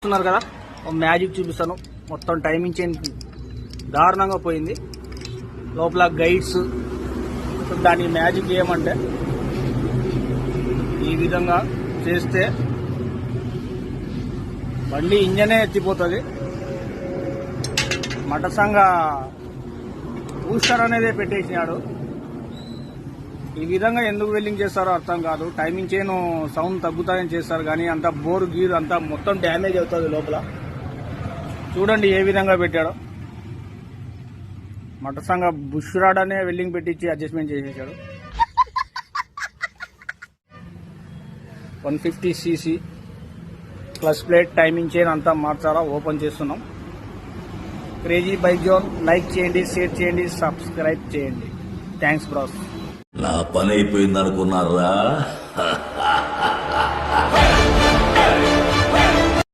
చూస్తున్నారు కదా, మ్యాజిక్ చూపిస్తాను. మొత్తం టైమింగ్ చైన్ దారుణంగా పోయింది. లోపల గైడ్స్, దాని మ్యాజిక్ ఏమంటే ఈ విధంగా చేస్తే బండి ఇంజనే ఎత్తిపోతుంది. మటసంగా బూస్టర్ అనేది పెట్టేసినాడు. ఈ విధంగా ఎందుకు వెల్డింగ్ చేస్తారో అర్థం కాదు. టైమింగ్ చైన్ సౌండ్ తగ్గుతాయని చేస్తారు, కానీ అంత బోర్ గీర్ అంతా మొత్తం డ్యామేజ్ అవుతుంది లోపల. చూడండి ఏ విధంగా పెట్టాడో. మటసంగా బుష్ రాడ్ అనే వెల్డింగ్ పెట్టించి అడ్జస్ట్మెంట్ చేసేసాడు. 150cc plus plate timing chain అంతా మార్చాలా. ఓపెన్ చేస్తున్నాం. క్రేజీ బైక్ జోన్ లైక్ చేయండి, షేర్ చేయండి, సబ్స్క్రైబ్ చేయండి. Thanks brass. నా పని అయిపోయింది అనుకున్నారా?